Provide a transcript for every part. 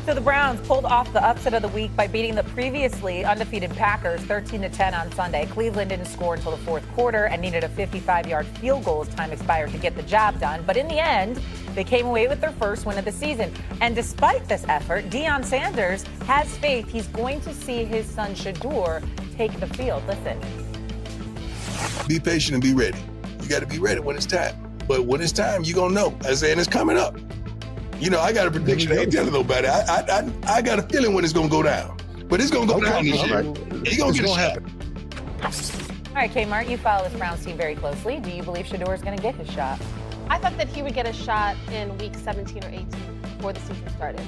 So the Browns pulled off the upset of the week by beating the previously undefeated Packers 13-10 on Sunday. Cleveland didn't score until the fourth quarter and needed a 55-yard field goal as time expired to get the job done. But in the end, they came away with their first win of the season. And despite this effort, Deion Sanders has faith he's going to see his son Shedeur take the field. Listen. Be patient and be ready. You got to be ready when it's time. But when it's time, you're going to know. I'm saying it's coming up. You know, I got a prediction. I ain't telling nobody. I got a feeling when it's going to go down. But it's going to go down this year. He's going to get a shot. All right, Kmart, you follow this Browns team very closely. Do you believe Shedeur is going to get his shot? I thought that he would get a shot in week 17 or 18 before the season started.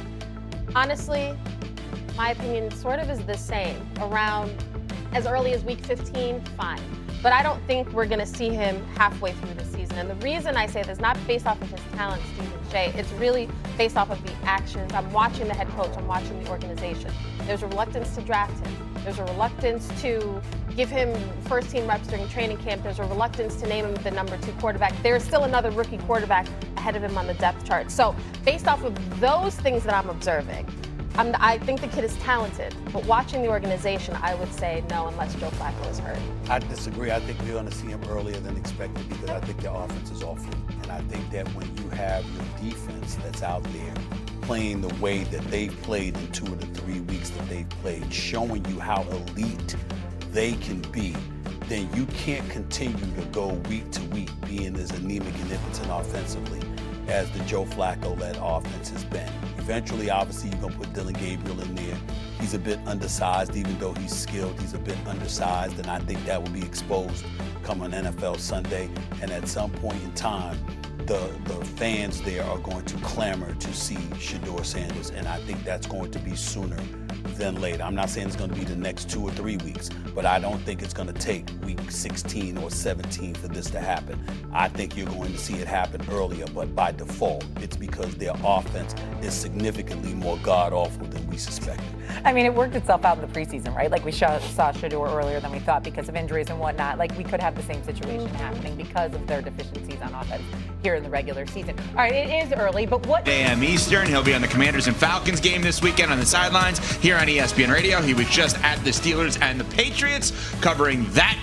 Honestly, my opinion sort of is the same. Around as early as week 15, fine. But I don't think we're going to see him halfway through the season. And the reason I say this, not based off of his talent, Stephen Shea, it's really based off of the actions. I'm watching the head coach. I'm watching the organization. There's a reluctance to draft him. There's a reluctance to give him first-team reps during training camp. There's a reluctance to name him the number 2 quarterback. There's still another rookie quarterback ahead of him on the depth chart. So based off of those things that I'm observing, I think the kid is talented, but watching the organization, I would say no unless Joe Flacco is hurt. I disagree. I think we're going to see him earlier than expected because I think their offense is awful. And I think that when you have your defense that's out there playing the way that they've played in 2 of the 3 weeks that they've played, showing you how elite they can be, then you can't continue to go week to week being as anemic and impotent offensively as the Joe Flacco-led offense has been. Eventually, obviously, you're going to put Dylan Gabriel in there. He's a bit undersized, even though he's skilled. He's a bit undersized, and I think that will be exposed come on NFL Sunday. And at some point in time, the fans there are going to clamor to see Shedeur Sanders, and I think that's going to be sooner than later. I'm not saying it's going to be the next 2 or 3 weeks, but I don't think it's going to take week 16 or 17 for this to happen. I think you're going to see it happen earlier, but by default, it's because their offense is significantly more god-awful than we suspected. I mean, it worked itself out in the preseason, right? Like we saw Shedeur earlier than we thought because of injuries and whatnot. Like we could have the same situation happening because of their deficiencies on offense here in the regular season. All right, it is early, but what... a.m. Eastern. He'll be on the Commanders and Falcons game this weekend on the sidelines here on ESPN Radio. He was just at the Steelers and the Patriots covering that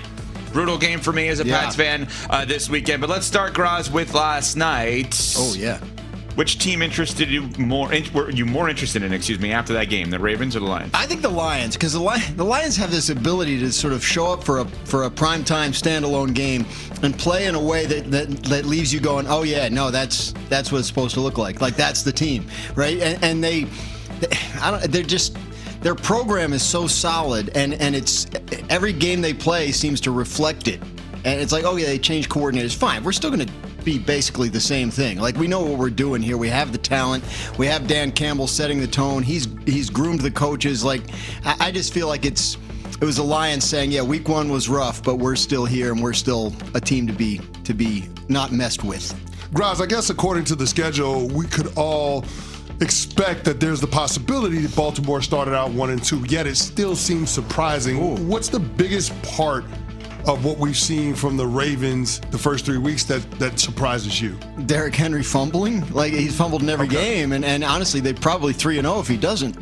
brutal game for me as a Pats fan this weekend. But let's start, Graz, with last night. Oh, yeah. Which team interested you more? Were you more interested in, after that game, the Ravens or the Lions? I think the Lions, because the Lions have this ability to sort of show up for a primetime standalone game and play in a way that leaves you going, oh yeah, no, that's what it's supposed to look like. Like that's the team, right? And their program is so solid, and it's every game they play seems to reflect it. And it's like, oh yeah, they changed coordinators. Fine, we're still going to be basically the same thing. Like we know what we're doing here. We have the talent. We have Dan Campbell setting the tone. He's groomed the coaches. Like I just feel like it was the Lions saying, yeah, week 1 was rough, but we're still here and we're still a team to be not messed with. Graz, I guess according to the schedule, we could all expect that there's the possibility that Baltimore started out 1-2, yet it still seems surprising. Ooh. What's the biggest part of what we've seen from the Ravens the first 3 weeks that surprises you? Derrick Henry fumbling. Like, he's fumbled in every game, and honestly, they're probably 3-0 if he doesn't,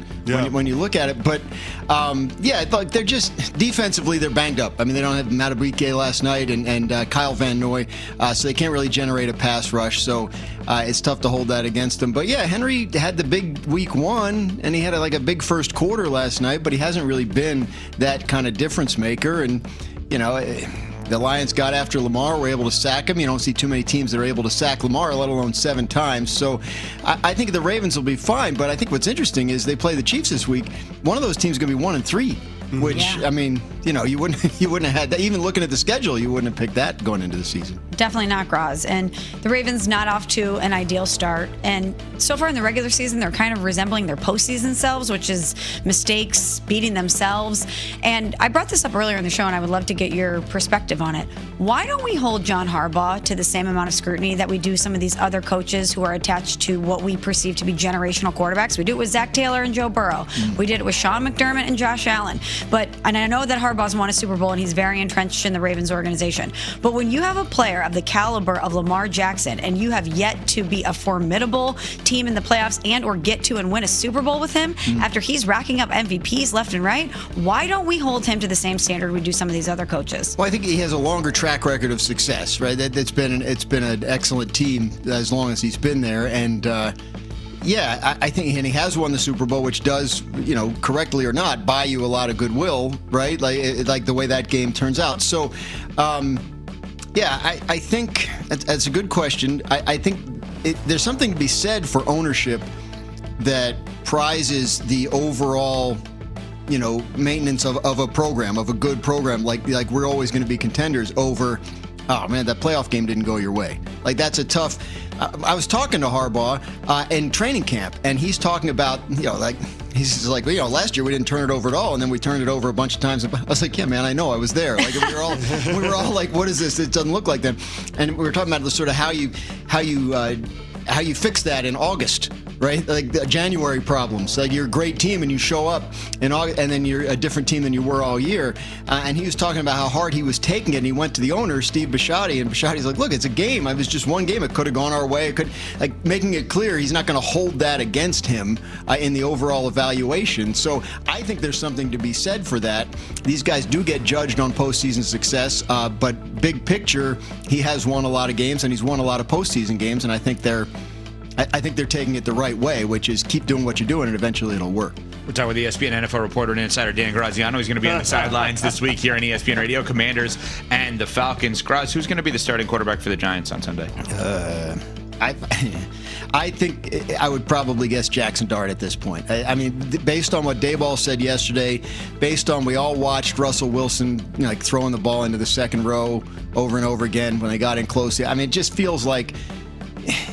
when you look at it. But, like they're just, defensively, they're banged up. I mean, they don't have Madubuike last night and Kyle Van Noy, so they can't really generate a pass rush, so it's tough to hold that against them. But, yeah, Henry had the big week 1, and he had a big first quarter last night, but he hasn't really been that kind of difference maker, and the Lions got after Lamar, were able to sack him. You don't see too many teams that are able to sack Lamar, let alone 7 times. So I think the Ravens will be fine, but I think what's interesting is they play the Chiefs this week. One of those teams is going to be 1-3. Which, I mean, you wouldn't have had that. Even looking at the schedule, you wouldn't have picked that going into the season. Definitely not, Graz. And the Ravens not off to an ideal start. And so far in the regular season, they're kind of resembling their postseason selves, which is mistakes, beating themselves. And I brought this up earlier in the show, and I would love to get your perspective on it. Why don't we hold John Harbaugh to the same amount of scrutiny that we do some of these other coaches who are attached to what we perceive to be generational quarterbacks? We do it with Zach Taylor and Joe Burrow. We did it with Sean McDermott and Josh Allen. And I know that Harbaugh's won a Super Bowl and he's very entrenched in the Ravens organization. But when you have a player, of the caliber of Lamar Jackson, and you have yet to be a formidable team in the playoffs and or get to and win a Super Bowl with him after he's racking up MVPs left and right, why don't we hold him to the same standard we do some of these other coaches? Well, I think he has a longer track record of success, right? It's been an excellent team as long as he's been there, and I think, and he has won the Super Bowl, which does, correctly or not, buy you a lot of goodwill, right? Like the way that game turns out. So, I think that's a good question. I think there's something to be said for ownership that prizes the overall, maintenance of a program, of a good program. Like we're always going to be contenders over, oh man, that playoff game didn't go your way. Like that's a tough. I was talking to Harbaugh in training camp, and he's talking about, he's like, last year we didn't turn it over at all, and then we turned it over a bunch of times. I was like, yeah, man, I know, I was there. Like we were all like, what is this? It doesn't look like that. And we were talking about the sort of how you fix that in August. Right, like the January problems. Like you're a great team and you show up in August, and then you're a different team than you were all year. And he was talking about how hard he was taking it. And he went to the owner, Steve Bisciotti, and Bisciotti's like, "Look, it's a game. It was just one game. It could have gone our way. It could," like making it clear he's not going to hold that against him in the overall evaluation. So I think there's something to be said for that. These guys do get judged on postseason success, but big picture, he has won a lot of games and he's won a lot of postseason games, and I think they're taking it the right way, which is keep doing what you're doing and eventually it'll work. We're talking with ESPN NFL reporter and insider Dan Graziano. He's going to be on the sidelines this week here on ESPN Radio. Commanders and the Falcons. Graz, who's going to be the starting quarterback for the Giants on Sunday? I think I would probably guess Jackson Dart at this point. I mean, based on what Dayball said yesterday, based on we all watched Russell Wilson throwing the ball into the second row over and over again when they got in close. I mean, it just feels like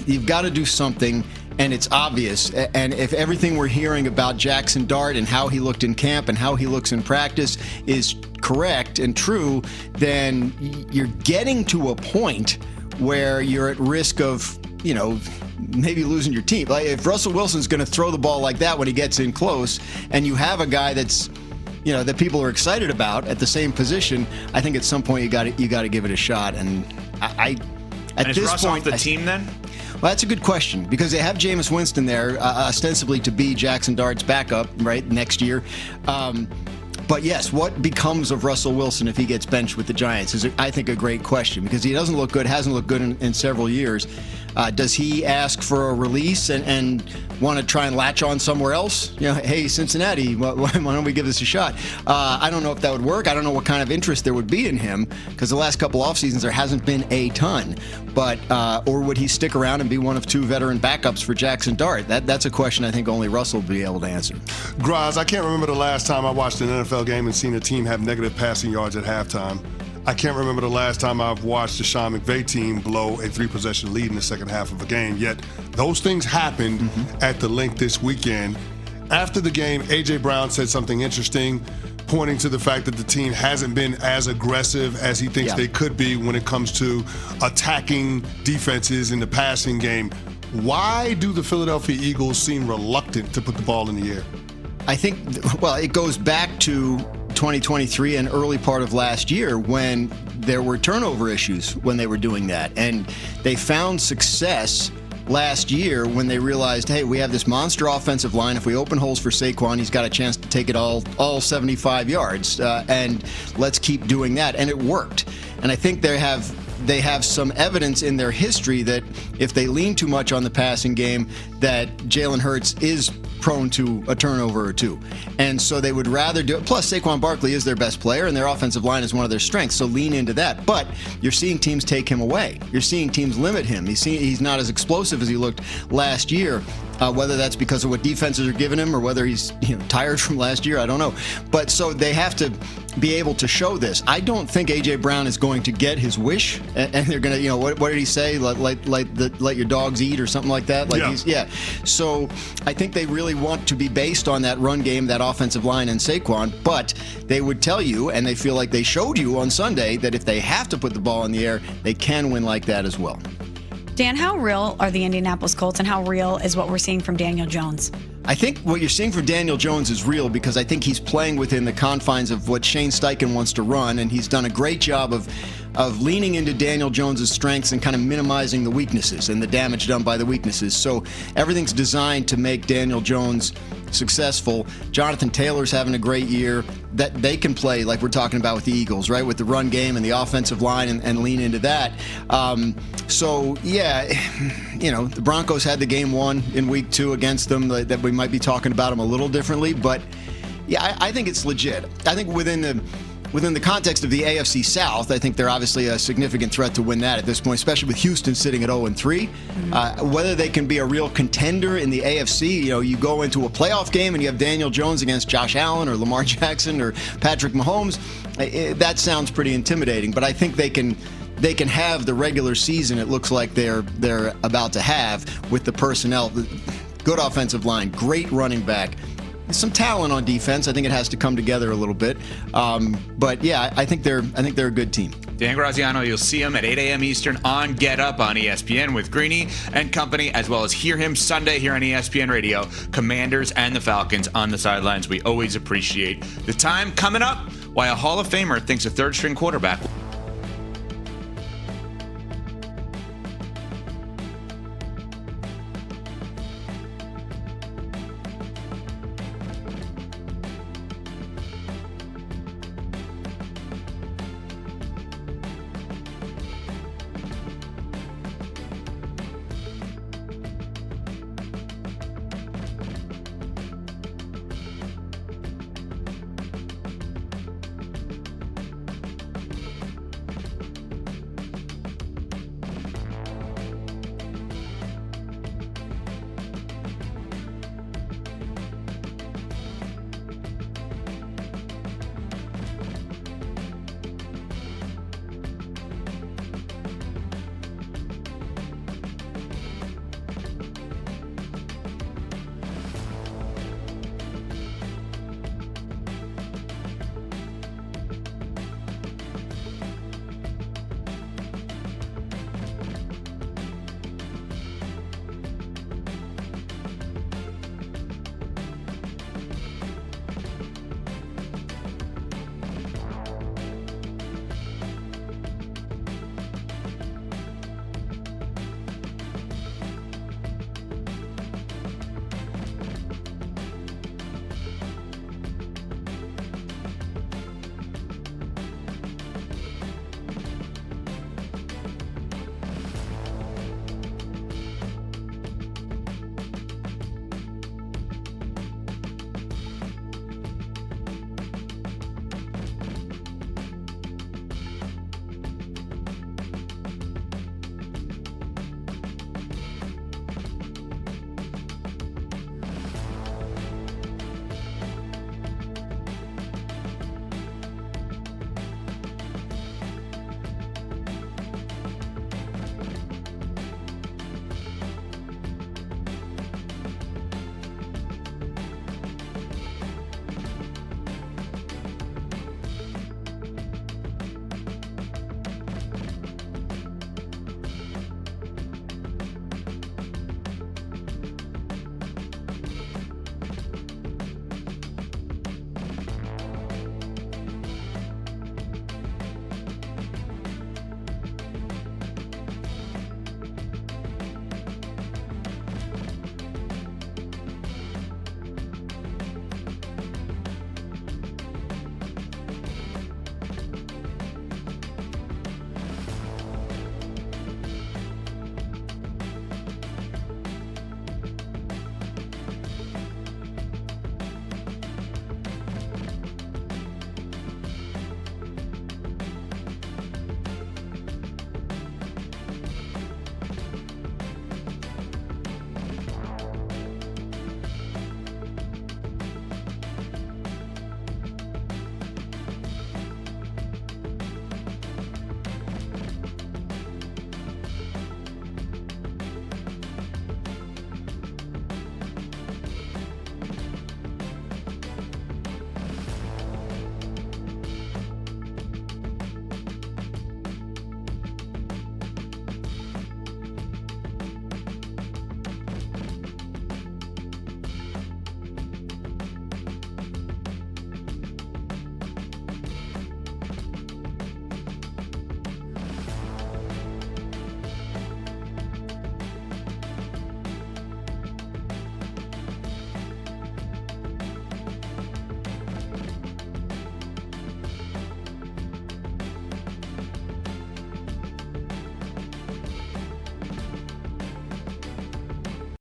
you've got to do something, and it's obvious. And if everything we're hearing about Jackson Dart and how he looked in camp and how he looks in practice is correct and true, then you're getting to a point where you're at risk of, maybe losing your team. Like if Russell Wilson's going to throw the ball like that when he gets in close, and you have a guy that's, that people are excited about at the same position, I think at some point you got to give it a shot. And at is this Russ point, off the team then? Well, that's a good question because they have Jameis Winston there, ostensibly to be Jackson Dart's backup, right, next year. But yes, what becomes of Russell Wilson if he gets benched with the Giants is, I think, a great question because he doesn't look good, hasn't looked good in several years. Does he ask for a release and want to try and latch on somewhere else? Hey, Cincinnati, why don't we give this a shot? I don't know if that would work. I don't know what kind of interest there would be in him because the last couple off seasons there hasn't been a ton. But or would he stick around and be one of two veteran backups for Jackson Dart? That's a question I think only Russell will be able to answer. Graz, I can't remember the last time I watched an NFL game and seen a team have negative passing yards at halftime. I can't remember the last time I've watched the Sean McVay team blow a 3-possession lead in the second half of a game. Yet those things happened at the Link this weekend. After the game, A.J. Brown said something interesting, pointing to the fact that the team hasn't been as aggressive as he thinks they could be when it comes to attacking defenses in the passing game. Why do the Philadelphia Eagles seem reluctant to put the ball in the air? I think, it goes back to 2023 and early part of last year when there were turnover issues when they were doing that. And they found success last year when they realized, hey, we have this monster offensive line. If we open holes for Saquon, he's got a chance to take it all 75 yards. And let's keep doing that. And it worked. And I think they have some evidence in their history that if they lean too much on the passing game, that Jalen Hurts is prone to a turnover or two. And so they would rather do it. Plus, Saquon Barkley is their best player, and their offensive line is one of their strengths. So lean into that. But you're seeing teams take him away. You're seeing teams limit him. He's not as explosive as he looked last year. Whether that's because of what defenses are giving him or whether he's tired from last year, I don't know. But so they have to be able to show this. I don't think A.J. Brown is going to get his wish, and they're going to, what did he say? Let your dogs eat or something like that? So I think they really want to be based on that run game, that offensive line, and Saquon. But they would tell you, and they feel like they showed you on Sunday, that if they have to put the ball in the air, they can win like that as well. Dan, how real are the Indianapolis Colts, and how real is what we're seeing from Daniel Jones? I think what you're seeing from Daniel Jones is real because I think he's playing within the confines of what Shane Steichen wants to run, and he's done a great job of of leaning into Daniel Jones's strengths and kind of minimizing the weaknesses and the damage done by the weaknesses. So everything's designed to make Daniel Jones successful. Jonathan Taylor's having a great year. That they can play like we're talking about with the Eagles, right? With the run game and the offensive line and lean into that. So, yeah, the Broncos had the game won in week 2 against them, that we might be talking about them a little differently. But, yeah, I think it's legit. I think within the context of the AFC South, I think they're obviously a significant threat to win that at this point, especially with Houston sitting at 0-3. Whether they can be a real contender in the AFC, you go into a playoff game and you have Daniel Jones against Josh Allen or Lamar Jackson or Patrick Mahomes, that sounds pretty intimidating. But I think they can have the regular season it looks like they're about to have with the personnel, good offensive line, great running back. Some talent on defense. I think it has to come together a little bit. But yeah, I think they're a good team. Dan Graziano, you'll see him at 8 a.m. Eastern on Get Up on ESPN with Greeny and company, as well as hear him Sunday here on ESPN Radio. Commanders and the Falcons on the sidelines. We always appreciate the time. Coming up, why a Hall of Famer thinks a third-string quarterback